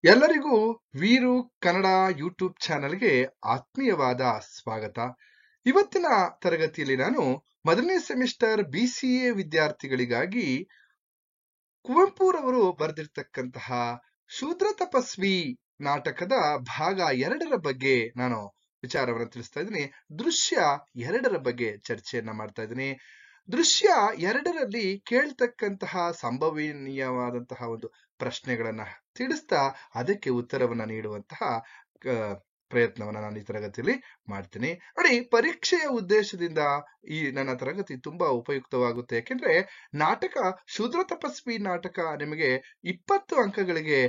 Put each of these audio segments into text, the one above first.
ಎಲ್ಲರಿಗೂ ವೀರು ಕನ್ನಡ ಯೂಟ್ಯೂಬ್ ಚಾನೆಲ್ಗೆ ಆತ್ಮೀಯವಾದ ಸ್ವಾಗತ. ಇವತ್ತಿನ ತರಗತಿಯಲ್ಲಿ ನಾನು ಮೊದಲನೇ ಸೆಮಿಸ್ಟರ್ BCA ವಿದ್ಯಾರ್ಥಿಗಳಿಗಾಗಿ ಕುವೆಂಪುರವರು ಬರೆದಿರ್ತಕ್ಕಂತಹ ಶೂದ್ರ ತಪಸ್ವಿ ನಾಟಕದ ಭಾಗ 2ರ ಬಗ್ಗೆ ನಾನು ವಿಚಾರವನ್ನು ತಿಳಿಸ್ತಾ ಇದ್ದೀನಿ. ದೃಶ್ಯ 2ರ ಬಗ್ಗೆ ಚರ್ಚೆಯನ್ನ ಮಾಡ್ತಾ ಇದ್ದೀನಿ. ದೃಶ್ಯ 2ರಲ್ಲಿ ಕೇಳ್ತಕ್ಕಂತಹ ಸಂಭವನೀಯವಾದಂತಹ ಒಂದು ಪ್ರಶ್ನೆಗಳನ್ನ ತಿಳಿಸ್ತಾ ಅದಕ್ಕೆ ಉತ್ತರವನ್ನ ನೀಡುವಂತಹ ಪ್ರಯತ್ನವನ್ನ ನಾನು ಈ ತರಗತಿಯಲ್ಲಿ ಮಾಡ್ತೀನಿ. ನೋಡಿ, ಪರೀಕ್ಷೆಯ ಉದ್ದೇಶದಿಂದ ಈ ನನ್ನ ತರಗತಿ ತುಂಬಾ ಉಪಯುಕ್ತವಾಗುತ್ತೆ. ಯಾಕೆಂದ್ರೆ ನಾಟಕ ಶೂದ್ರ ತಪಸ್ವಿ ನಾಟಕ ನಿಮಗೆ 20 ಅಂಕಗಳಿಗೆ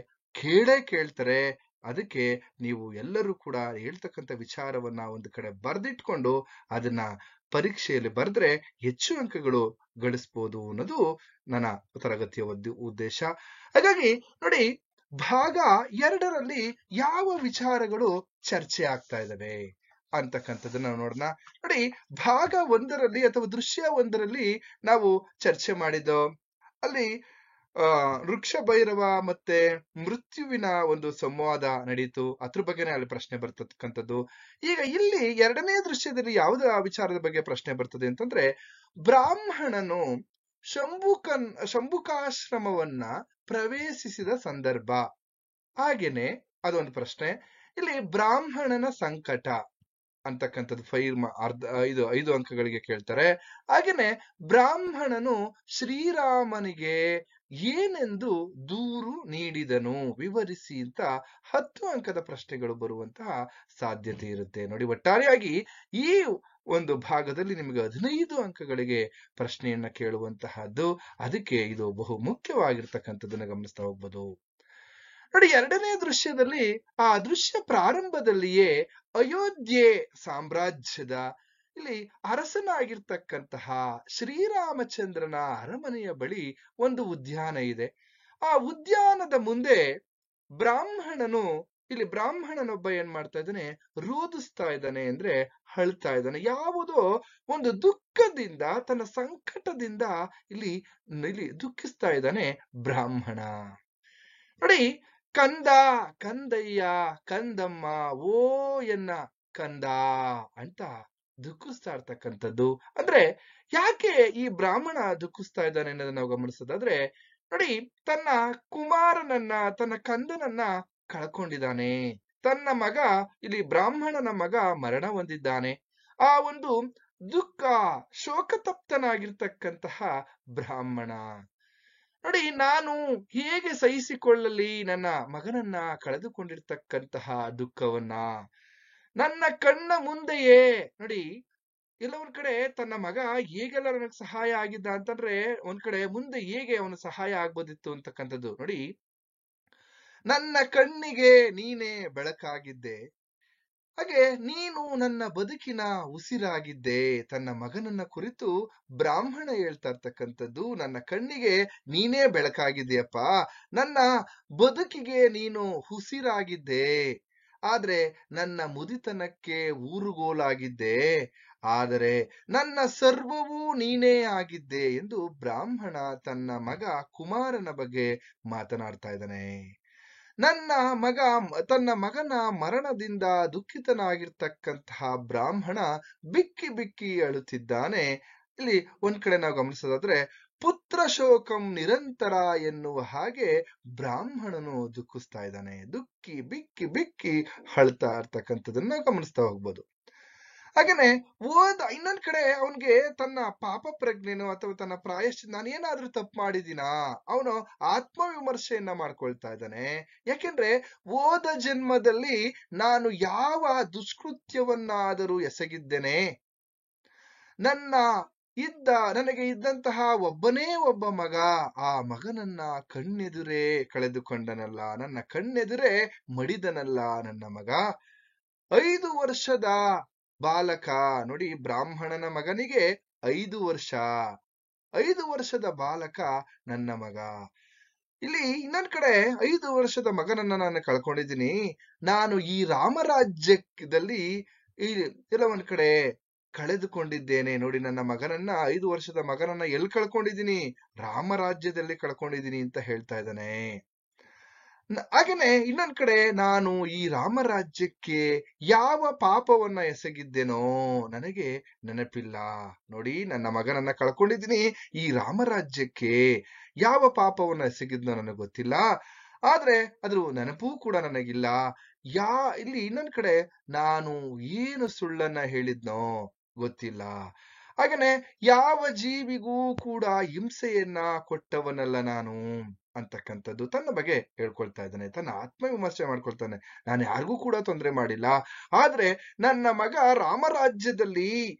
ಕೇಳ್ತಾರೆ. ಅದಕ್ಕೆ ನೀವು ಎಲ್ಲರೂ ಕೂಡ ಹೇಳ್ತಕ್ಕಂಥ ವಿಚಾರವನ್ನ ಒಂದು ಕಡೆ ಬರೆದಿಟ್ಕೊಂಡು ಅದನ್ನ ಪರೀಕ್ಷೆಯಲ್ಲಿ ಬರೆದ್ರೆ ಹೆಚ್ಚು ಅಂಕಗಳು ಗಳಿಸ್ಬೋದು ಅನ್ನೋದು ನನ್ನ ತರಗತಿಯ ಉದ್ದೇಶ. ಹಾಗಾಗಿ ನೋಡಿ, ಭಾಗ 2ರಲ್ಲಿ ಯಾವ ವಿಚಾರಗಳು ಚರ್ಚೆ ಆಗ್ತಾ ಇದ್ದಾವೆ ಅಂತಕ್ಕಂಥದ್ದನ್ನ ನೋಡೋಣ. ನೋಡಿ, ಭಾಗ 1ರಲ್ಲಿ ಅಥವಾ ದೃಶ್ಯ 1ರಲ್ಲಿ ನಾವು ಚರ್ಚೆ ಮಾಡಿದ್ದು ಅಲ್ಲಿ ವೃಕ್ಷ ಭೈರವ ಮತ್ತೆ ಮೃತ್ಯುವಿನ ಒಂದು ಸಂವಾದ ನಡೀತು. ಅದ್ರ ಬಗ್ಗೆನೇ ಅಲ್ಲಿ ಪ್ರಶ್ನೆ ಬರ್ತಕ್ಕಂಥದ್ದು. ಈಗ ಇಲ್ಲಿ 2ನೇ ದೃಶ್ಯದಲ್ಲಿ ಯಾವುದ ವಿಚಾರದ ಬಗ್ಗೆ ಪ್ರಶ್ನೆ ಬರ್ತದೆ ಅಂತಂದ್ರೆ, ಬ್ರಾಹ್ಮಣನು ಶಂಭುಕಾಶ್ರಮವನ್ನ ಪ್ರವೇಶಿಸಿದ ಸಂದರ್ಭ. ಹಾಗೇನೆ ಅದೊಂದು ಪ್ರಶ್ನೆ. ಇಲ್ಲಿ ಬ್ರಾಹ್ಮಣನ ಸಂಕಟ ಅಂತಕ್ಕಂಥದ್ದು 5 ಅಂಕಗಳಿಗೆ ಕೇಳ್ತಾರೆ. ಹಾಗೇನೆ ಬ್ರಾಹ್ಮಣನು ಶ್ರೀರಾಮನಿಗೆ ಏನೆಂದು ದೂರು ನೀಡಿದನು ವಿವರಿಸಿ ಅಂತ 10 ಅಂಕದ ಪ್ರಶ್ನೆಗಳು ಬರುವಂತಹ ಸಾಧ್ಯತೆ ಇರುತ್ತೆ. ನೋಡಿ, ಒಟ್ಟಾರೆಯಾಗಿ ಈ ಒಂದು ಭಾಗದಲ್ಲಿ ನಿಮಗೆ 15 ಅಂಕಗಳಿಗೆ ಪ್ರಶ್ನೆಯನ್ನ ಕೇಳುವಂತಹದ್ದು. ಅದಕ್ಕೆ ಇದು ಬಹು ಮುಖ್ಯವಾಗಿರ್ತಕ್ಕಂಥದ್ದನ್ನ ಗಮನಿಸ್ತಾ ಹೋಗ್ಬೋದು. ನೋಡಿ, 2ನೇ ದೃಶ್ಯದಲ್ಲಿ ಆ ದೃಶ್ಯ ಪ್ರಾರಂಭದಲ್ಲಿಯೇ ಅಯೋಧ್ಯೆ ಸಾಮ್ರಾಜ್ಯದ ಇಲ್ಲಿ ಅರಸನಾಗಿರ್ತಕ್ಕಂತಹ ಶ್ರೀರಾಮಚಂದ್ರನ ಅರಮನೆಯ ಬಳಿ ಒಂದು ಉದ್ಯಾನ ಇದೆ. ಆ ಉದ್ಯಾನದ ಮುಂದೆ ಬ್ರಾಹ್ಮಣನೊಬ್ಬ ಏನ್ ಮಾಡ್ತಾ ಇದ್ದಾನೆ, ರೋದಿಸ್ತಾ ಇದ್ದಾನೆ, ಅಂದ್ರೆ ಅಳ್ತಾ ಇದ್ದಾನೆ. ಯಾವುದೋ ಒಂದು ದುಃಖದಿಂದ, ತನ್ನ ಸಂಕಟದಿಂದ ಇಲ್ಲಿ ದುಃಖಿಸ್ತಾ ಇದ್ದಾನೆ ಬ್ರಾಹ್ಮಣ. ನೋಡಿ, ಕಂದ, ಕಂದಯ್ಯ, ಕಂದಮ್ಮ, ಓ ಎನ್ನ ಕಂದ ಅಂತ ದುಃಖಿಸ್ತಾ ಇರ್ತಕ್ಕಂಥದ್ದು. ಅಂದ್ರೆ ಯಾಕೆ ಈ ಬ್ರಾಹ್ಮಣ ದುಃಖಿಸ್ತಾ ಇದ್ದಾನೆ ಅನ್ನೋದನ್ನ ನಾವು ಗಮನಿಸೋದಾದ್ರೆ, ನೋಡಿ, ತನ್ನ ಕುಮಾರನನ್ನ, ತನ್ನ ಕಂದನನ್ನ ಕಳ್ಕೊಂಡಿದ್ದಾನೆ. ತನ್ನ ಮಗ, ಇಲ್ಲಿ ಬ್ರಾಹ್ಮಣನ ಮಗ ಮರಣ ಹೊಂದಿದ್ದಾನೆ. ಆ ಒಂದು ದುಃಖ, ಶೋಕತಪ್ತನಾಗಿರ್ತಕ್ಕಂತಹ ಬ್ರಾಹ್ಮಣ. ನೋಡಿ, ನಾನು ಹೇಗೆ ಸಹಿಸಿಕೊಳ್ಳಲಿ ನನ್ನ ಮಗನನ್ನ ಕಳೆದುಕೊಂಡಿರ್ತಕ್ಕಂತಹ ದುಃಖವನ್ನ? ನನ್ನ ಕಣ್ಣ ಮುಂದೆಯೇ ನೋಡಿ, ಎಲ್ಲ ಒಂದ್ ಕಡೆ ತನ್ನ ಮಗ ಹೇಗೆಲ್ಲ ನನಗೆ ಸಹಾಯ ಆಗಿದ್ದ ಅಂತಂದ್ರೆ, ಒಂದ್ ಕಡೆ ಮುಂದೆ ಹೇಗೆ ಅವನ ಸಹಾಯ ಆಗ್ಬೋದಿತ್ತು ಅಂತಕ್ಕಂಥದ್ದು. ನೋಡಿ, ನನ್ನ ಕಣ್ಣಿಗೆ ನೀನೇ ಬೆಳಕಾಗಿದ್ದೆ, ಹಾಗೆ ನೀನು ನನ್ನ ಬದುಕಿನ ಉಸಿರಾಗಿದ್ದೆ. ತನ್ನ ಮಗನನ್ನ ಕುರಿತು ಬ್ರಾಹ್ಮಣ ಹೇಳ್ತಾ ಇರ್ತಕ್ಕಂಥದ್ದು, ನನ್ನ ಕಣ್ಣಿಗೆ ನೀನೇ ಬೆಳಕಾಗಿದೆಯಪ್ಪ, ನನ್ನ ಬದುಕಿಗೆ ನೀನು ಉಸಿರಾಗಿದ್ದೆ, ಆದ್ರೆ ನನ್ನ ಮುದಿತನಕ್ಕೆ ಊರುಗೋಲಾಗಿದ್ದೆ, ಆದರೆ ನನ್ನ ಸರ್ವವೂ ನೀನೇ ಆಗಿದ್ದೆ ಎಂದು ಬ್ರಾಹ್ಮಣ ತನ್ನ ಮಗ ಕುಮಾರನ ಬಗ್ಗೆ ಮಾತನಾಡ್ತಾ ಇದ್ದಾನೆ. ತನ್ನ ಮಗನ ಮರಣದಿಂದ ದುಃಖಿತನಾಗಿರ್ತಕ್ಕಂತಹ ಬ್ರಾಹ್ಮಣ ಬಿಕ್ಕಿ ಬಿಕ್ಕಿ ಅಳುತ್ತಿದ್ದಾನೆ. ಇಲ್ಲಿ ಒಂದ್ ಕಡೆ ನಾವು ಗಮನಿಸೋದಾದ್ರೆ, ಪುತ್ರ ಶೋಕಂ ನಿರಂತರ ಎನ್ನುವ ಹಾಗೆ ಬ್ರಾಹ್ಮಣನು ದುಃಖಿಸ್ತಾ ಇದ್ದಾನೆ. ಬಿಕ್ಕಿ ಬಿಕ್ಕಿ ಅಳ್ತಾ ಇರ್ತಕ್ಕಂಥದನ್ನ ಗಮನಿಸ್ತಾ ಹೋಗ್ಬೋದು. ಹಾಗೇನೆ ಇನ್ನೊಂದ್ ಕಡೆ ಅವನ್ಗೆ ತನ್ನ ಪಾಪ ಪ್ರಜ್ಞೆನೋ ಅಥವಾ ತನ್ನ ಪ್ರಾಯಶ್ಚಿತ್ತ, ನಾನೇನಾದ್ರೂ ತಪ್ಪು ಮಾಡಿದೀನಾ, ಅವನು ಆತ್ಮವಿಮರ್ಶೆಯನ್ನ ಮಾಡ್ಕೊಳ್ತಾ ಇದ್ದಾನೆ. ಯಾಕೆಂದ್ರೆ ಹೋದ ಜನ್ಮದಲ್ಲಿ ನಾನು ಯಾವ ದುಷ್ಕೃತ್ಯವನ್ನಾದರೂ ಎಸಗಿದ್ದೇನೆ, ನನಗೆ ಇದ್ದಂತಹ ಒಬ್ಬನೇ ಒಬ್ಬ ಮಗ, ಆ ಮಗನನ್ನ ಕಣ್ಣೆದುರೇ ಕಳೆದುಕೊಂಡನಲ್ಲ, ನನ್ನ ಕಣ್ಣೆದುರೇ ಮಡಿದನಲ್ಲ ನನ್ನ ಮಗ. 5 ವರ್ಷದ ಬಾಲಕ, ನೋಡಿ, ಬ್ರಾಹ್ಮಣನ ಮಗನಿಗೆ 5 ವರ್ಷದ ಬಾಲಕ ನನ್ನ ಮಗ. ಇಲ್ಲಿ ಇನ್ನೊಂದ್ ಕಡೆ 5 ವರ್ಷದ ಮಗನನ್ನ ನಾನು ಕಳ್ಕೊಂಡಿದ್ದೀನಿ. ನಾನು ಈ ರಾಮರಾಜ್ಯದಲ್ಲಿ ಎಲ್ಲ ಒಂದ್ ಕಡೆ ಕಳೆದುಕೊಂಡಿದ್ದೇನೆ. ನೋಡಿ, ನನ್ನ ಮಗನನ್ನ 5 ವರ್ಷದ ಮಗನನ್ನ ಎಲ್ಲಿ ಕಳ್ಕೊಂಡಿದ್ದೀನಿ? ರಾಮರಾಜ್ಯದಲ್ಲಿ ಕಳ್ಕೊಂಡಿದ್ದೀನಿ ಅಂತ ಹೇಳ್ತಾ ಇದ್ದಾನೆ. ಹಾಗೇನೆ ಇನ್ನೊಂದ್ ಕಡೆ ನಾನು ಈ ರಾಮರಾಜ್ಯಕ್ಕೆ ಯಾವ ಪಾಪವನ್ನ ಎಸಗಿದ್ದೇನೋ ನನಗೆ ನೆನಪಿಲ್ಲ. ನೋಡಿ, ನನ್ನ ಮಗನನ್ನ ಕಳ್ಕೊಂಡಿದ್ದೀನಿ, ಈ ರಾಮರಾಜ್ಯಕ್ಕೆ ಯಾವ ಪಾಪವನ್ನ ಎಸಗಿದ್ನೋ ನನಗೆ ಗೊತ್ತಿಲ್ಲ, ಆದ್ರೆ ಅದ್ರ ನೆನಪೂ ಕೂಡ ನನಗಿಲ್ಲ. ಇಲ್ಲಿ ಇನ್ನೊಂದ್ ಕಡೆ ನಾನು ಏನು ಸುಳ್ಳನ್ನ ಹೇಳಿದ್ನೋ ಗೊತ್ತಿಲ್ಲ. ಹಾಗೇನೆ ಯಾವ ಜೀವಿಗೂ ಕೂಡ ಹಿಂಸೆಯನ್ನ ಕೊಟ್ಟವನಲ್ಲ ನಾನು ಅಂತಕ್ಕಂಥದ್ದು ತನ್ನ ಬಗ್ಗೆ ಹೇಳ್ಕೊಳ್ತಾ ಇದ್ದಾನೆ. ತನ್ನ ಆತ್ಮವಿಮರ್ಶೆ ಮಾಡ್ಕೊಳ್ತಾನೆ. ನಾನು ಯಾರಿಗೂ ಕೂಡ ತೊಂದರೆ ಮಾಡಿಲ್ಲ, ಆದ್ರೆ ನನ್ನ ಮಗ ರಾಮರಾಜ್ಯದಲ್ಲಿ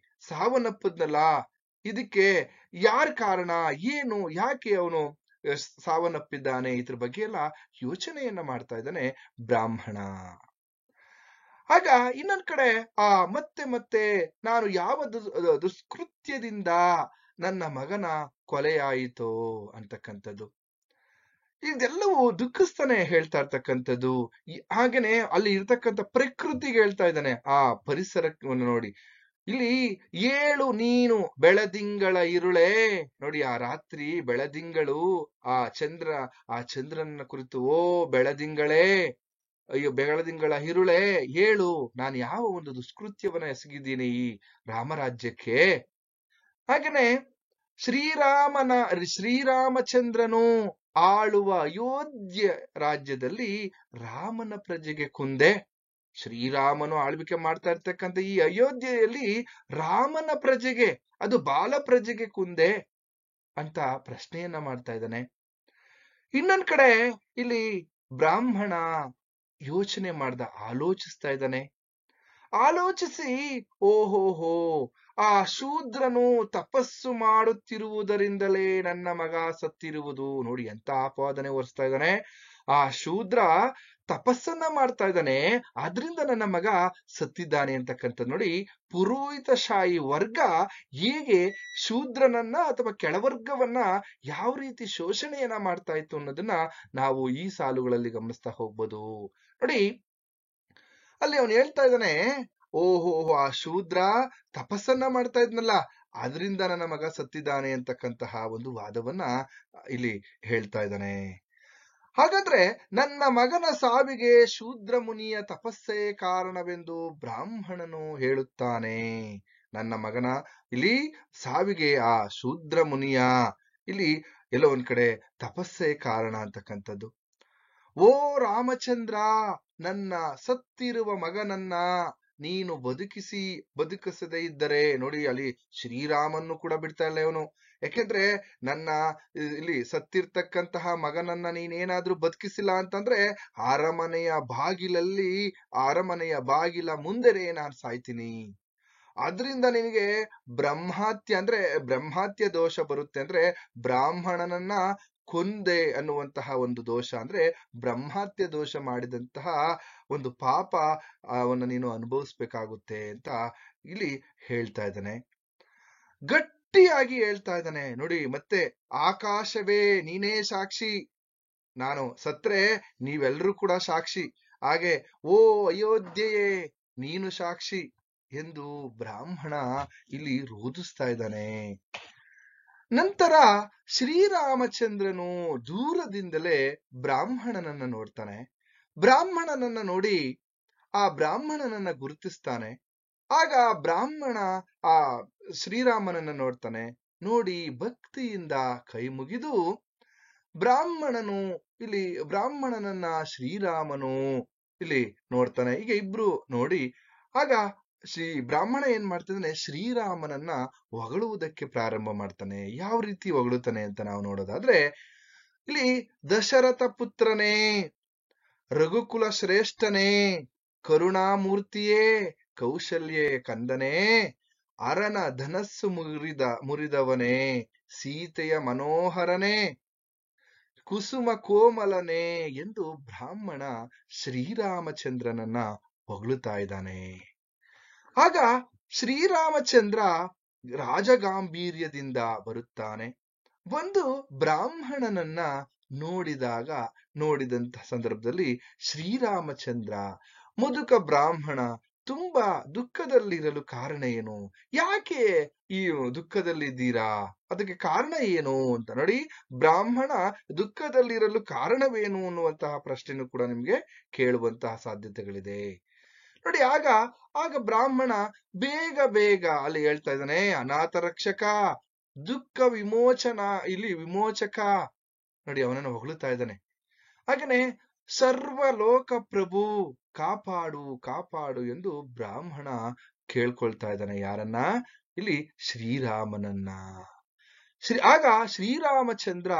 ಸಾವನ್ನಪ್ಪದ್ನಲ್ಲ, ಇದಕ್ಕೆ ಯಾರ ಕಾರಣ, ಏನು, ಯಾಕೆ ಅವನು ಸಾವನ್ನಪ್ಪಿದ್ದಾನೆ, ಇದ್ರ ಬಗ್ಗೆ ಎಲ್ಲ ಯೋಚನೆಯನ್ನ ಮಾಡ್ತಾ ಇದ್ದಾನೆ ಬ್ರಾಹ್ಮಣ. ಆಗ ಇನ್ನೊಂದ್ ಕಡೆ ಮತ್ತೆ ಮತ್ತೆ ನಾನು ಯಾವ ದುಷ್ಕೃತ್ಯದಿಂದ ನನ್ನ ಮಗನ ಕೊಲೆಯಾಯಿತೋ ಅಂತಕ್ಕಂಥದ್ದು, ಇದೆಲ್ಲವೂ ದುಃಖಿಸ್ತಾನೆ ಹೇಳ್ತಾ ಇರ್ತಕ್ಕಂಥದ್ದು. ಹಾಗೇನೆ ಅಲ್ಲಿ ಇರ್ತಕ್ಕಂಥ ಪ್ರಕೃತಿಗೆ ಹೇಳ್ತಾ ಇದ್ದಾನೆ, ಆ ಪರಿಸರವನ್ನು ನೋಡಿ. ಇಲ್ಲಿ ಏಳು ನೀನು ಬೆಳದಿಂಗಳ ಇರುಳೆ, ನೋಡಿ ಆ ರಾತ್ರಿ ಬೆಳದಿಂಗಳು, ಆ ಚಂದ್ರನ ಕುರಿತು, ಓ ಬೆಳದಿಂಗಳೇ, ಅಯ್ಯೋ ಬೆಳದಿಂಗಳ ಇರುಳೆ ಹೇಳು, ನಾನು ಯಾವ ಒಂದು ದುಷ್ಕೃತ್ಯವನ್ನ ಎಸಗಿದ್ದೀನಿ ಈ ರಾಮರಾಜ್ಯಕ್ಕೆ. ಹಾಗೇನೆ ಶ್ರೀರಾಮಚಂದ್ರನು ಆಳುವ ಅಯೋಧ್ಯ ರಾಜ್ಯದಲ್ಲಿ ರಾಮನ ಪ್ರಜೆಗೆ ಕುಂದೆ. ಶ್ರೀರಾಮನು ಆಳ್ವಿಕೆ ಮಾಡ್ತಾ ಇರ್ತಕ್ಕಂಥ ಈ ಅಯೋಧ್ಯೆಯಲ್ಲಿ ರಾಮನ ಪ್ರಜೆಗೆ, ಅದು ಬಾಲ ಪ್ರಜೆಗೆ ಕುಂದೆ ಅಂತ ಪ್ರಶ್ನೆಯನ್ನ ಮಾಡ್ತಾ ಇದ್ದಾನೆ. ಇನ್ನೊಂದ್ ಕಡೆ ಇಲ್ಲಿ ಬ್ರಾಹ್ಮಣ ಯೋಚನೆ ಆಲೋಚಿಸ್ತಾ ಇದ್ದಾನೆ. ಆಲೋಚಿಸಿ, ಓಹೋಹೋ, ಆ ಶೂದ್ರನು ತಪಸ್ಸು ಮಾಡುತ್ತಿರುವುದರಿಂದಲೇ ನನ್ನ ಮಗ ಸತ್ತಿರುವುದು. ನೋಡಿ ಎಂತ ಆಪಾದನೆ ಹೊರಿಸ್ತಾ ಇದ್ದಾನೆ. ಆ ಶೂದ್ರ ತಪಸ್ಸನ್ನ ಮಾಡ್ತಾ ಇದ್ದಾನೆ, ಆದ್ರಿಂದ ನನ್ನ ಮಗ ಸತ್ತಿದ್ದಾನೆ ಅಂತಕ್ಕಂಥದ್ದು. ನೋಡಿ, ಪುರೋಹಿತಶಾಹಿ ವರ್ಗ ಹೇಗೆ ಶೂದ್ರನನ್ನ ಅಥವಾ ಕೆಳವರ್ಗವನ್ನ ಯಾವ ರೀತಿ ಶೋಷಣೆಯನ್ನ ಮಾಡ್ತಾ ಇತ್ತು ಅನ್ನೋದನ್ನ ನಾವು ಈ ಸಾಲುಗಳಲ್ಲಿ ಗಮನಿಸ್ತಾ ಹೋಗ್ಬೋದು. ನೋಡಿ, ಅಲ್ಲಿ ಅವನು ಹೇಳ್ತಾ ಇದ್ದಾನೆ, ಓಹೋ, ಆ ಶೂದ್ರ ತಪಸ್ಸನ್ನ ಮಾಡ್ತಾ ಇದ್ನಲ್ಲ, ಆದ್ರಿಂದ ನನ್ನ ಮಗ ಸತ್ತಿದ್ದಾನೆ ಅಂತಕ್ಕಂತಹ ಒಂದು ವಾದವನ್ನ ಇಲ್ಲಿ ಹೇಳ್ತಾ ಇದ್ದಾನೆ. ಹಾಗಾದ್ರೆ ನನ್ನ ಮಗನ ಸಾವಿಗೆ ಶೂದ್ರ ಮುನಿಯ ತಪಸ್ಸೇ ಕಾರಣವೆಂದು ಬ್ರಾಹ್ಮಣನು ಹೇಳುತ್ತಾನೆ. ನನ್ನ ಮಗನ ಇಲ್ಲಿ ಸಾವಿಗೆ ಆ ಶೂದ್ರ ಮುನಿಯ ಇಲ್ಲಿ ಎಲ್ಲೋ ಒಂದ್ ಕಡೆ ತಪಸ್ಸೇ ಕಾರಣ ಅಂತಕ್ಕಂಥದ್ದು. ಓ ರಾಮಚಂದ್ರ, ನನ್ನ ಸತ್ತಿರುವ ಮಗನನ್ನ ನೀನು ಬದುಕಿಸದೇ ಇದ್ದರೆ, ನೋಡಿ ಅಲ್ಲಿ ಶ್ರೀರಾಮನ್ನು ಕೂಡ ಬಿಡ್ತಾ ಇಲ್ಲ ಇವನು. ಯಾಕೆಂದ್ರೆ ನನ್ನ ಇಲ್ಲಿ ಸತ್ತಿರ್ತಕ್ಕಂತಹ ಮಗನನ್ನ ನೀನೇನಾದ್ರೂ ಬದುಕಿಸಿಲ್ಲ ಅಂತಂದ್ರೆ ಅರಮನೆಯ ಬಾಗಿಲ ಮುಂದೆನೆ ನಾನು ಸಾಯ್ತೀನಿ. ಆದ್ರಿಂದ ನಿನಗೆ ಬ್ರಹ್ಮಹತ್ಯ ದೋಷ ಬರುತ್ತೆ. ಅಂದ್ರೆ ಬ್ರಾಹ್ಮಣನನ್ನ ಕೊಂದೆ ಅನ್ನುವಂತಹ ಒಂದು ದೋಷ, ಅಂದ್ರೆ ಬ್ರಹ್ಮಹತ್ಯ ದೋಷ ಮಾಡಿದಂತಹ ಒಂದು ಪಾಪ ಅವನ್ನ ನೀನು ಅನುಭವಿಸ್ಬೇಕಾಗುತ್ತೆ ಅಂತ ಇಲ್ಲಿ ಹೇಳ್ತಾ ಇದ್ದಾನೆ. ಗಟ್ಟಿಯಾಗಿ ಹೇಳ್ತಾ ಇದ್ದಾನೆ. ನೋಡಿ, ಮತ್ತೆ ಆಕಾಶವೇ ನೀನೇ ಸಾಕ್ಷಿ, ನಾನು ಸತ್ರೆ ನೀವೆಲ್ಲರೂ ಕೂಡ ಸಾಕ್ಷಿ, ಹಾಗೆ ಓ ಅಯೋಧ್ಯೆಯೇ ನೀನು ಸಾಕ್ಷಿ ಎಂದು ಬ್ರಾಹ್ಮಣ ಇಲ್ಲಿ ರೋಧಿಸ್ತಾ ಇದ್ದಾನೆ. ನಂತರ ಶ್ರೀರಾಮಚಂದ್ರನು ದೂರದಿಂದಲೇ ಬ್ರಾಹ್ಮಣನನ್ನ ನೋಡ್ತಾನೆ. ಬ್ರಾಹ್ಮಣನನ್ನ ನೋಡಿ ಆ ಬ್ರಾಹ್ಮಣನನ್ನ ಗುರುತಿಸ್ತಾನೆ. ಆಗ ಬ್ರಾಹ್ಮಣ ಆ ಶ್ರೀರಾಮನನ್ನ ನೋಡ್ತಾನೆ. ನೋಡಿ ಭಕ್ತಿಯಿಂದ ಕೈ ಮುಗಿದು ಬ್ರಾಹ್ಮಣನನ್ನ ಶ್ರೀರಾಮನು ಇಲ್ಲಿ ನೋಡ್ತಾನೆ. ಈಗ ಇಬ್ರು ನೋಡಿ, ಆಗ ಬ್ರಾಹ್ಮಣ ಏನ್ ಮಾಡ್ತಿದ್ದಾನೆ, ಶ್ರೀರಾಮನನ್ನ ಹೊಗಳುವುದಕ್ಕೆ ಪ್ರಾರಂಭ ಮಾಡ್ತಾನೆ. ಯಾವ ರೀತಿ ಹೊಗಳುತ್ತಾನೆ ಅಂತ ನಾವು ನೋಡೋದಾದ್ರೆ, ಇಲ್ಲಿ ದಶರಥ ಪುತ್ರನೇ, ರಘುಕುಲ ಶ್ರೇಷ್ಠನೇ, ಕರುಣಾಮೂರ್ತಿಯೇ, ಕೌಶಲ್ಯೇ ಕಂದನೇ, ಅರನ ಧನಸ್ಸು ಮುರಿದವನೇ, ಸೀತೆಯ ಮನೋಹರನೇ, ಕುಸುಮ ಕೋಮಲನೇ ಎಂದು ಬ್ರಾಹ್ಮಣ ಶ್ರೀರಾಮಚಂದ್ರನನ್ನ ಹೊಗಳುತ್ತಾ ಇದ್ದಾನೆ. ಆಗ ಶ್ರೀರಾಮಚಂದ್ರ ರಾಜಗಾಂಭೀರ್ಯದಿಂದ ಬರುತ್ತಾನೆ. ಬಂದು ಬ್ರಾಹ್ಮಣನನ್ನ ನೋಡಿದಂತ ಸಂದರ್ಭದಲ್ಲಿ ಶ್ರೀರಾಮಚಂದ್ರ ಮುದುಕ ಬ್ರಾಹ್ಮಣ ತುಂಬಾ ದುಃಖದಲ್ಲಿರಲು ಕಾರಣ ಏನು? ಯಾಕೆ ಈ ದುಃಖದಲ್ಲಿದ್ದೀರಾ? ಅದಕ್ಕೆ ಕಾರಣ ಏನು ಅಂತ ನೋಡಿ. ಬ್ರಾಹ್ಮಣ ದುಃಖದಲ್ಲಿರಲು ಕಾರಣವೇನು ಅನ್ನುವಂತಹ ಪ್ರಶ್ನೆನೂ ಕೂಡ ನಿಮ್ಗೆ ಕೇಳುವಂತಹ ಸಾಧ್ಯತೆಗಳಿದೆ. ನೋಡಿ, ಆಗ ಆಗ ಬ್ರಾಹ್ಮಣ ಬೇಗ ಬೇಗ ಅಲ್ಲಿ ಹೇಳ್ತಾ ಇದ್ದಾನೆ, ಅನಾಥ ರಕ್ಷಕ, ದುಃಖ ವಿಮೋಚನ, ಇಲ್ಲಿ ವಿಮೋಚಕ. ನೋಡಿ, ಅವನನ್ನು ಹೊಗಳುತ್ತಾ ಇದ್ದಾನೆ. ಹಾಗೇನೆ ಸರ್ವಲೋಕ ಪ್ರಭು, ಕಾಪಾಡು ಕಾಪಾಡು ಎಂದು ಬ್ರಾಹ್ಮಣ ಕೇಳ್ಕೊಳ್ತಾ ಇದ್ದಾನೆ. ಯಾರನ್ನ? ಇಲ್ಲಿ ಶ್ರೀರಾಮನನ್ನ. ಆಗ ಶ್ರೀರಾಮಚಂದ್ರ,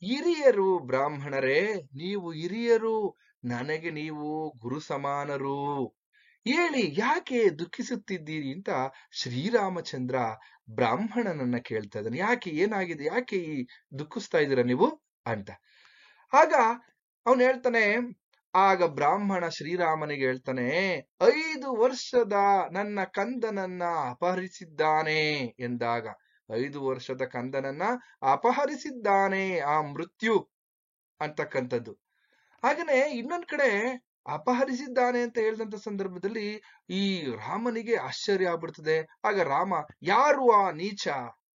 ಹಿರಿಯರು ಬ್ರಾಹ್ಮಣರೇ, ನೀವು ಹಿರಿಯರು, ನನಗೆ ನೀವು ಗುರು ಸಮಾನರು, ಹೇಳಿ ಯಾಕೆ ದುಃಖಿಸುತ್ತಿದ್ದೀರಿ ಅಂತ ಶ್ರೀರಾಮಚಂದ್ರ ಬ್ರಾಹ್ಮಣನನ್ನ ಕೇಳ್ತಾ ಇದ್ದಾನೆ. ಯಾಕೆ, ಏನಾಗಿದೆ, ಯಾಕೆ ಈ ದುಃಖಿಸ್ತಾ ಇದ್ದೀರಾ ನೀವು ಅಂತ. ಆಗ ಅವನು ಹೇಳ್ತಾನೆ, ಆಗ ಬ್ರಾಹ್ಮಣ ಶ್ರೀರಾಮನಿಗೆ ಹೇಳ್ತಾನೆ, 5 ವರ್ಷದ ನನ್ನ ಕಂದನನ್ನ ಅಪಹರಿಸಿದ್ದಾನೆ ಎಂದಾಗ, 5 ವರ್ಷದ ಕಂದನನ್ನ ಅಪಹರಿಸಿದ್ದಾನೆ ಆ ಮೃತ್ಯು ಅಂತಕ್ಕಂಥದ್ದು. ಹಾಗೇನೆ ಇನ್ನೊಂದ್ ಕಡೆ ಅಪಹರಿಸಿದ್ದಾನೆ ಅಂತ ಹೇಳಿದಂತ ಸಂದರ್ಭದಲ್ಲಿ ಈ ರಾಮನಿಗೆ ಆಶ್ಚರ್ಯ ಆಗ್ಬಿಡ್ತದೆ. ಆಗ ರಾಮ, ಯಾರು ಆ ನೀಚ?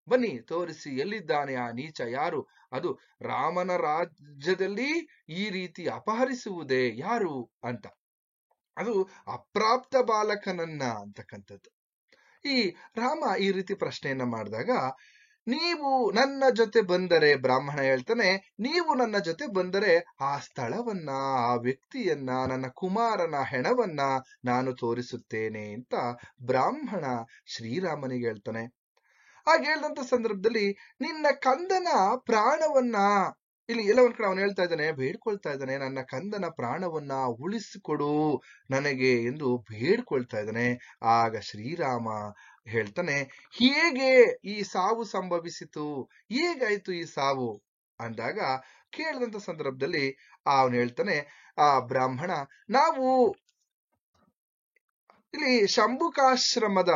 ಬನ್ನಿ ತೋರಿಸಿ, ಎಲ್ಲಿದ್ದಾನೆ ಆ ನೀಚ? ಯಾರು? ಅದು ರಾಮನ ರಾಜ್ಯದಲ್ಲಿ ಈ ರೀತಿ ಅಪಹರಿಸುವುದೇ ಯಾರು ಅಂತ. ಅದು ಅಪ್ರಾಪ್ತ ಬಾಲಕನನ್ನ ಅಂತಕ್ಕಂಥದ್ದು. ಈ ರಾಮ ಈ ರೀತಿ ಪ್ರಶ್ನೆಯನ್ನ ಮಾಡಿದಾಗ, ನೀವು ನನ್ನ ಜೊತೆ ಬಂದರೆ, ಬ್ರಾಹ್ಮಣ ಹೇಳ್ತಾನೆ, ನೀವು ನನ್ನ ಜೊತೆ ಬಂದರೆ ಆ ಸ್ಥಳವನ್ನ, ಆ ವ್ಯಕ್ತಿಯನ್ನ, ನನ್ನ ಕುಮಾರನ ಹೆಣವನ್ನ ನಾನು ತೋರಿಸುತ್ತೇನೆ ಅಂತ ಬ್ರಾಹ್ಮಣ ಶ್ರೀರಾಮನಿಗೆ ಹೇಳ್ತಾನೆ. ಹಾಗೆ ಹೇಳ್ದಂತ ಸಂದರ್ಭದಲ್ಲಿ, ನಿನ್ನ ಕಂದನ ಪ್ರಾಣವನ್ನ, ಇಲ್ಲಿ ಎಲ್ಲ ಒಂದ್ ಕಡೆ ಅವನು ಹೇಳ್ತಾ ಇದ್ದಾನೆ, ಬೇಡ್ಕೊಳ್ತಾ ಇದ್ದಾನೆ, ನನ್ನ ಕಂದನ ಪ್ರಾಣವನ್ನ ಉಳಿಸಿಕೊಡು ನನಗೆ ಎಂದು ಬೇಡ್ಕೊಳ್ತಾ ಇದ್ದಾನೆ. ಆಗ ಶ್ರೀರಾಮ ಹೇಳ್ತಾನೆ, ಹೇಗೆ ಈ ಸಾವು ಸಂಭವಿಸಿತು, ಹೇಗಾಯ್ತು ಈ ಸಾವು ಅಂದಾಗ ಕೇಳಿದಂತ ಸಂದರ್ಭದಲ್ಲಿ ಅವನು ಹೇಳ್ತಾನೆ, ಆ ಬ್ರಾಹ್ಮಣ, ನಾವು ಇಲ್ಲಿ ಶಂಭುಕಾಶ್ರಮದ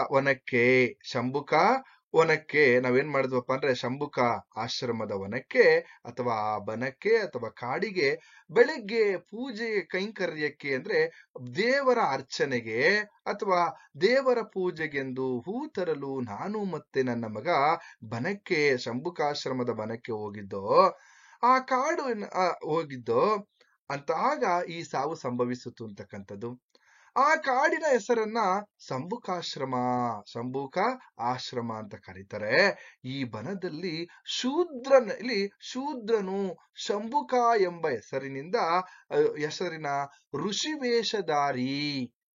ವನಕ್ಕೆ ನಾವೇನ್ ಮಾಡಿದ್ವಪ್ಪ ಅಂದ್ರೆ, ಶಂಭುಕ ಆಶ್ರಮದ ವನಕ್ಕೆ ಅಥವಾ ಆ ಬನಕ್ಕೆ ಅಥವಾ ಕಾಡಿಗೆ ಬೆಳಗ್ಗೆ ಪೂಜೆ ಕೈಂಕರ್ಯಕ್ಕೆ, ಅಂದ್ರೆ ದೇವರ ಅರ್ಚನೆಗೆ ಅಥವಾ ದೇವರ ಪೂಜೆಗೆಂದು ಹೂ ತರಲು ನಾನು ಮತ್ತೆ ನನ್ನ ಮಗ ಬನಕ್ಕೆ, ಶಂಭುಕಾಶ್ರಮದ ಬನಕ್ಕೆ ಹೋಗಿದ್ದೋ, ಆ ಕಾಡು ಹೋಗಿದ್ದೋ ಅಂತ. ಆಗ ಈ ಸಾವು ಸಂಭವಿಸಿತು ಅಂತಕ್ಕಂಥದ್ದು. ಆ ಕಾಡಿನ ಹೆಸರನ್ನ ಶಂಭುಕ ಆಶ್ರಮ ಅಂತ ಕರೀತಾರೆ. ಈ ಬನದಲ್ಲಿ ಶೂದ್ರನು ಶಂಭುಕ ಎಂಬ ಹೆಸರಿನ ಋಷಿವೇಷಧಾರಿ,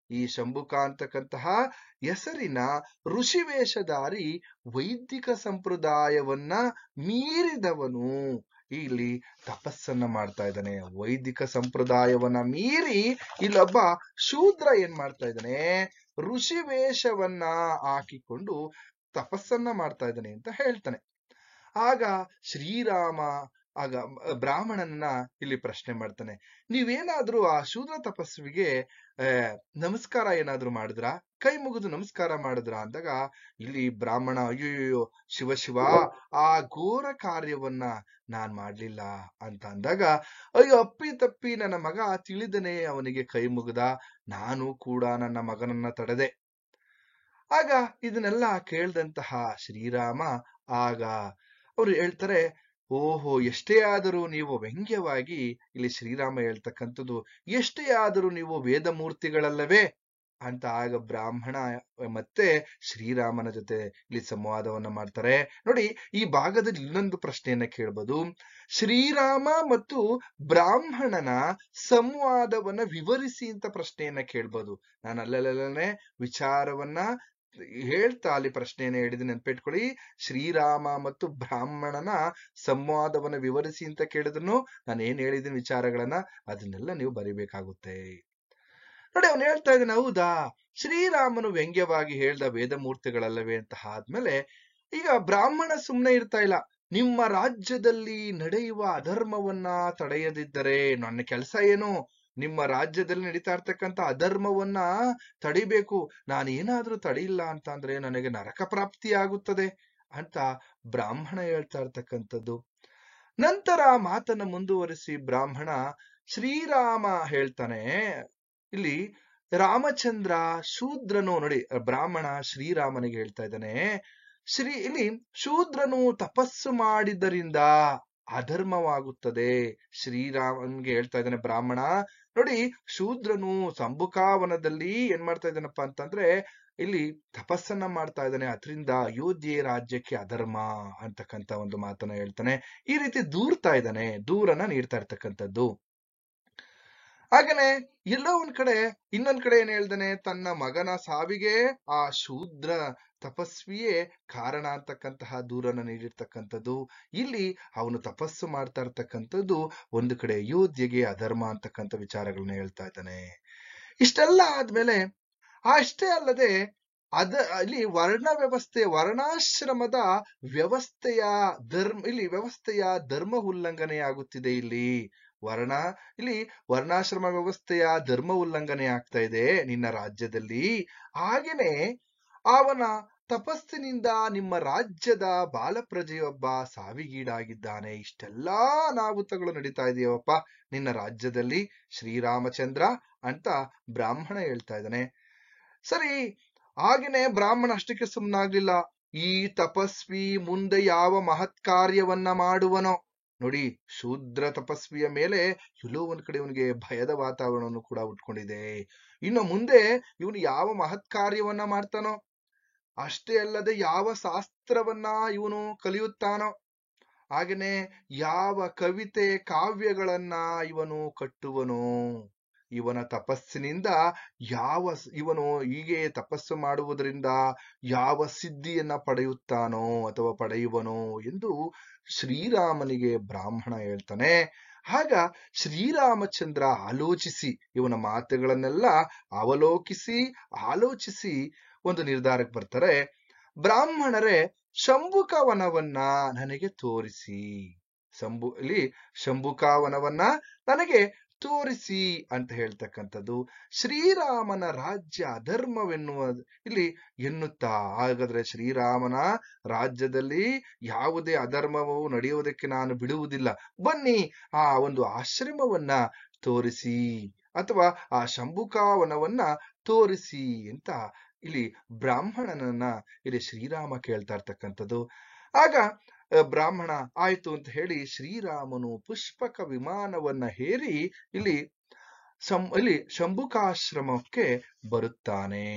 ಈ ಶಂಭುಕ ಅಂತಕ್ಕಂತಹ ಹೆಸರಿನ ಋಷಿವೇಷಧಾರಿ ವೈದಿಕ ಸಂಪ್ರದಾಯವನ್ನ ಮೀರಿದವನು ಇಲ್ಲಿ ತಪಸ್ಸನ್ನ ಮಾಡ್ತಾ ಇದ್ದಾನೆ. ವೈದಿಕ ಸಂಪ್ರದಾಯವನ್ನ ಮೀರಿ ಇಲ್ಲೊಬ್ಬ ಶೂದ್ರ ಏನ್ ಮಾಡ್ತಾ ಇದ್ದಾನೆ, ಋಷಿವೇಷವನ್ನ ಹಾಕಿಕೊಂಡು ತಪಸ್ಸನ್ನ ಮಾಡ್ತಾ ಇದ್ದಾನೆ ಅಂತ ಹೇಳ್ತಾನೆ. ಆಗ ಶ್ರೀರಾಮ ಬ್ರಾಹ್ಮಣನನ್ನ ಇಲ್ಲಿ ಪ್ರಶ್ನೆ ಮಾಡ್ತಾನೆ, ನೀವೇನಾದ್ರೂ ಆ ಶೂದ್ರ ತಪಸ್ವಿಗೆ ನಮಸ್ಕಾರ ಏನಾದ್ರು ಮಾಡಿದ್ರಾ, ಕೈ ಮುಗಿದು ನಮಸ್ಕಾರ ಮಾಡಿದ್ರ ಅಂದಾಗ, ಇಲ್ಲಿ ಬ್ರಾಹ್ಮಣ, ಅಯ್ಯೋ ಶಿವ, ಆ ಘೋರ ಕಾರ್ಯವನ್ನ ನಾನ್ ಮಾಡ್ಲಿಲ್ಲ ಅಂತ ಅಂದಾಗ, ಅಯ್ಯೋ ಅಪ್ಪಿ ತಪ್ಪಿ ನನ್ನ ಮಗ ತಿಳಿದನೆ ಅವನಿಗೆ ಕೈ ಮುಗಿದ, ನಾನು ಕೂಡ ನನ್ನ ಮಗನನ್ನ ತಡೆದೆ. ಆಗ ಇದನ್ನೆಲ್ಲ ಕೇಳ್ದಂತಹ ಶ್ರೀರಾಮ, ಆಗ ಅವ್ರು ಹೇಳ್ತಾರೆ, ಓಹೋ, ಎಷ್ಟೇ ಆದರೂ ನೀವು ವ್ಯಂಗ್ಯವಾಗಿ, ಇಲ್ಲಿ ಶ್ರೀರಾಮ ಹೇಳ್ತಕ್ಕಂಥದ್ದು, ಎಷ್ಟೇ ಆದರೂ ನೀವು ವೇದ ಮೂರ್ತಿಗಳಲ್ಲವೇ ಅಂತ. ಆಗ ಬ್ರಾಹ್ಮಣ ಮತ್ತೆ ಶ್ರೀರಾಮನ ಜೊತೆ ಇಲ್ಲಿ ಸಂವಾದವನ್ನ ಮಾಡ್ತಾರೆ. ನೋಡಿ, ಈ ಭಾಗದಲ್ಲಿ ಇನ್ನೊಂದು ಪ್ರಶ್ನೆಯನ್ನ ಕೇಳ್ಬೋದು. ಶ್ರೀರಾಮ ಮತ್ತು ಬ್ರಾಹ್ಮಣನ ಸಂವಾದವನ್ನ ವಿವರಿಸಿ ಅಂತ ಪ್ರಶ್ನೆಯನ್ನ ಕೇಳ್ಬೋದು. ನಾನು ಅಲ್ಲೇ ವಿಚಾರವನ್ನ ಹೇಳ್ತಾ ಅಲ್ಲಿ ಪ್ರಶ್ನೆಯನ್ನ ಹೇಳಿದ ನೆನ್ಪಿಟ್ಕೊಳ್ಳಿ. ಶ್ರೀರಾಮ ಮತ್ತು ಬ್ರಾಹ್ಮಣನ ಸಂವಾದವನ್ನ ವಿವರಿಸಿ ಅಂತ ಕೇಳಿದ್ರು ನಾನು ಏನ್ ಹೇಳಿದ್ದೀನಿ ವಿಚಾರಗಳನ್ನ ಅದನ್ನೆಲ್ಲ ನೀವು ಬರಿಬೇಕಾಗುತ್ತೆ. ನೋಡಿ, ಅವನು ಹೇಳ್ತಾ ಇದ್ದಾನೆ, ಹೌದಾ, ಶ್ರೀರಾಮನು ವ್ಯಂಗ್ಯವಾಗಿ ಹೇಳ್ದ ವೇದ ಮೂರ್ತಿಗಳಲ್ಲವೇ ಅಂತ ಆದ್ಮೇಲೆ ಈಗ ಬ್ರಾಹ್ಮಣ ಸುಮ್ನೆ ಇರ್ತಾ ಇಲ್ಲ. ನಿಮ್ಮ ರಾಜ್ಯದಲ್ಲಿ ನಡೆಯುವ ಅಧರ್ಮವನ್ನ ತಡೆಯದಿದ್ದರೆ ನನ್ನ ಕೆಲಸ ಏನು? ನಿಮ್ಮ ರಾಜ್ಯದಲ್ಲಿ ನಡೀತಾ ಇರ್ತಕ್ಕಂಥ ಅಧರ್ಮವನ್ನ ತಡಿಬೇಕು. ನಾನೇನಾದ್ರೂ ತಡೆಯಿಲ್ಲ ಅಂತ ಅಂದ್ರೆ ನನಗೆ ನರಕ ಪ್ರಾಪ್ತಿ ಆಗುತ್ತದೆ ಅಂತ ಬ್ರಾಹ್ಮಣ ಹೇಳ್ತಾ ಇರ್ತಕ್ಕಂಥದ್ದು. ನಂತರ ಮಾತನ್ನ ಮುಂದುವರಿಸಿ ಬ್ರಾಹ್ಮಣ ಶ್ರೀರಾಮ ಹೇಳ್ತಾನೆ, ಇಲ್ಲಿ ರಾಮಚಂದ್ರ ಶೂದ್ರನು ನೋಡಿ, ಬ್ರಾಹ್ಮಣ ಶ್ರೀರಾಮನಿಗೆ ಹೇಳ್ತಾ ಇದ್ದಾನೆ, ಇಲ್ಲಿ ಶೂದ್ರನು ತಪಸ್ಸು ಮಾಡಿದ್ದರಿಂದ ಅಧರ್ಮವಾಗುತ್ತದೆ. ಶ್ರೀರಾಮನ್ಗೆ ಹೇಳ್ತಾ ಇದ್ದಾನೆ ಬ್ರಾಹ್ಮಣ, ನೋಡಿ ಶೂದ್ರನು ಸಂಬುಕಾವನದಲ್ಲಿ ಏನ್ ಮಾಡ್ತಾ ಇದ್ದಾನಪ್ಪ ಅಂತಂದ್ರೆ ಇಲ್ಲಿ ತಪಸ್ಸನ್ನ ಮಾಡ್ತಾ ಇದ್ದಾನೆ, ಅದರಿಂದ ಅಯೋಧ್ಯೆ ರಾಜ್ಯಕ್ಕೆ ಅಧರ್ಮ ಅಂತಕ್ಕಂತ ಒಂದು ಮಾತನ್ನ ಹೇಳ್ತಾನೆ. ಈ ರೀತಿ ದೂರ್ತಾ ಇದ್ದಾನೆ, ದೂರನ್ನ ನೀಡ್ತಾ ಇರ್ತಕ್ಕಂಥದ್ದು. ಹಾಗೇನೆ ಎಲ್ಲೋ ಇನ್ನೊಂದ್ ಕಡೆ ಏನ್ ಹೇಳ್ತಾನೆ, ತನ್ನ ಮಗನ ಸಾವಿಗೆ ಆ ಶೂದ್ರ ತಪಸ್ವಿಯೇ ಕಾರಣ ಅಂತಕ್ಕಂತಹ ದೂರನ್ನ ನೀಡಿರ್ತಕ್ಕಂಥದ್ದು. ಇಲ್ಲಿ ಅವನು ತಪಸ್ಸು ಮಾಡ್ತಾ ಇರ್ತಕ್ಕಂಥದ್ದು ಒಂದು ಕಡೆ ಅಯೋಧ್ಯೆಗೆ ಅಧರ್ಮ ಅಂತಕ್ಕಂಥ ವಿಚಾರಗಳನ್ನ ಹೇಳ್ತಾ ಇದ್ದಾನೆ. ಇಷ್ಟೆಲ್ಲ ಆದ್ಮೇಲೆ ಅಷ್ಟೇ ಅಲ್ಲದೆ ಇಲ್ಲಿ ವರ್ಣ ವ್ಯವಸ್ಥೆ, ವರ್ಣಾಶ್ರಮದ ವ್ಯವಸ್ಥೆಯ ಧರ್ಮ ಉಲ್ಲಂಘನೆ ಆಗುತ್ತಿದೆ. ಇಲ್ಲಿ ವರ್ಣಾಶ್ರಮ ವ್ಯವಸ್ಥೆಯ ಧರ್ಮ ಉಲ್ಲಂಘನೆ ಆಗ್ತಾ ಇದೆ ನಿನ್ನ ರಾಜ್ಯದಲ್ಲಿ. ಹಾಗೇನೆ ಅವನ ತಪಸ್ಸಿನಿಂದ ನಿಮ್ಮ ರಾಜ್ಯದ ಬಾಲಪ್ರಜೆಯೊಬ್ಬ ಸಾವಿಗೀಡಾಗಿದ್ದಾನೆ. ಇಷ್ಟೆಲ್ಲಾ ಅನಾಹುತಗಳು ನಡೀತಾ ಇದೆಯವಪ್ಪ ನಿನ್ನ ರಾಜ್ಯದಲ್ಲಿ ಶ್ರೀರಾಮಚಂದ್ರ ಅಂತ ಬ್ರಾಹ್ಮಣ ಹೇಳ್ತಾ ಇದ್ದಾನೆ. ಸರಿ, ಹಾಗೇನೆ ಬ್ರಾಹ್ಮಣ ಅಷ್ಟಕ್ಕೆ ಸುಮ್ಮನಾಗ್ಲಿಲ್ಲ. ಈ ತಪಸ್ವಿ ಮುಂದೆ ಯಾವ ಮಹತ್ ಕಾರ್ಯವನ್ನ ಮಾಡುವನೋ ನೋಡಿ, ಶೂದ್ರ ತಪಸ್ವಿಯ ಮೇಲೆ ಎಲ್ಲೋ ಒಂದ್ ಕಡೆ ಇವನಿಗೆ ಭಯದ ವಾತಾವರಣವನ್ನು ಕೂಡ ಉಟ್ಕೊಂಡಿದೆ. ಇನ್ನು ಮುಂದೆ ಇವನು ಯಾವ ಮಹತ್ ಕಾರ್ಯವನ್ನ ಮಾಡ್ತಾನೋ, ಅಷ್ಟೇ ಅಲ್ಲದೆ ಯಾವ ಶಾಸ್ತ್ರವನ್ನ ಇವನು ಕಲಿಯುತ್ತಾನೋ, ಹಾಗೇನೆ ಯಾವ ಕವಿತೆ ಕಾವ್ಯಗಳನ್ನ ಇವನು ಕಟ್ಟುವನೋ, ಇವನ ತಪಸ್ಸಿನಿಂದ ಇವನು ಹೀಗೆ ತಪಸ್ಸು ಮಾಡುವುದರಿಂದ ಯಾವ ಸಿದ್ಧಿಯನ್ನ ಪಡೆಯುತ್ತಾನೋ ಅಥವಾ ಪಡೆಯುವನೋ ಎಂದು ಶ್ರೀರಾಮನಿಗೆ ಬ್ರಾಹ್ಮಣ ಹೇಳ್ತಾನೆ. ಆಗ ಶ್ರೀರಾಮಚಂದ್ರ ಇವನ ಮಾತುಗಳನ್ನೆಲ್ಲ ಆಲೋಚಿಸಿ ಒಂದು ನಿರ್ಧಾರಕ್ಕೆ ಬರ್ತಾರೆ. ಬ್ರಾಹ್ಮಣರೇ, ಶಂಭುಕವನವನ್ನ ನನಗೆ ತೋರಿಸಿ, ಶಂಭುಕಾವನವನ್ನ ನನಗೆ ತೋರಿಸಿ ಅಂತ ಹೇಳ್ತಕ್ಕಂಥದ್ದು. ಶ್ರೀರಾಮನ ರಾಜ್ಯ ಅಧರ್ಮವೆನ್ನುವ ಇಲ್ಲಿ ಎನ್ನುತ್ತಾ, ಹಾಗಾದ್ರೆ ಶ್ರೀರಾಮನ ರಾಜ್ಯದಲ್ಲಿ ಯಾವುದೇ ಅಧರ್ಮವು ನಡೆಯುವುದಕ್ಕೆ ನಾನು ಬಿಡುವುದಿಲ್ಲ, ಬನ್ನಿ ಆ ಒಂದು ಆಶ್ರಮವನ್ನ ತೋರಿಸಿ ಅಥವಾ ಆ ಶಂಭುಕಾವನವನ್ನ ತೋರಿಸಿ ಅಂತ ಇಲ್ಲಿ ಬ್ರಾಹ್ಮಣನನ್ನ ಇಲ್ಲಿ ಶ್ರೀರಾಮ ಕೇಳ್ತಾ ಇರ್ತಕ್ಕಂಥದ್ದು. ಆಗ ಬ್ರಾಹ್ಮಣ ಆಯ್ತು ಅಂತ ಹೇಳಿ ಶ್ರೀರಾಮನು ಪುಷ್ಪಕ ವಿಮಾನವನ್ನ ಹೇರಿ ಇಲ್ಲಿ ಶಂಭುಕಾಶ್ರಮಕ್ಕೆ ಬರುತ್ತಾನೆ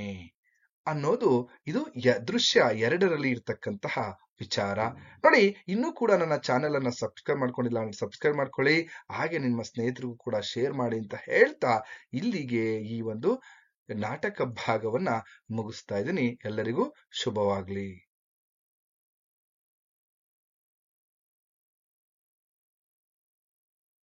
ಅನ್ನೋದು ಇದು ದೃಶ್ಯ 2ರಲ್ಲಿ ಇರ್ತಕ್ಕಂತಹ ವಿಚಾರ. ನೋಡಿ, ಇನ್ನೂ ಕೂಡ ನನ್ನ ಚಾನೆಲ್ ಅನ್ನ ಸಬ್ಸ್ಕ್ರೈಬ್ ಮಾಡ್ಕೊಂಡಿಲ್ಲ ಅಂದ್ರೆ ಸಬ್ಸ್ಕ್ರೈಬ್ ಮಾಡ್ಕೊಳ್ಳಿ, ಹಾಗೆ ನಿಮ್ಮ ಸ್ನೇಹಿತರಿಗೂ ಕೂಡ ಶೇರ್ ಮಾಡಿ ಅಂತ ಹೇಳ್ತಾ ಇಲ್ಲಿಗೆ ಈ ಒಂದು ನಾಟಕ ಭಾಗವನ್ನ ಮುಗಿಸ್ತಾ ಇದ್ದೀನಿ. ಎಲ್ಲರಿಗೂ ಶುಭವಾಗ್ಲಿ.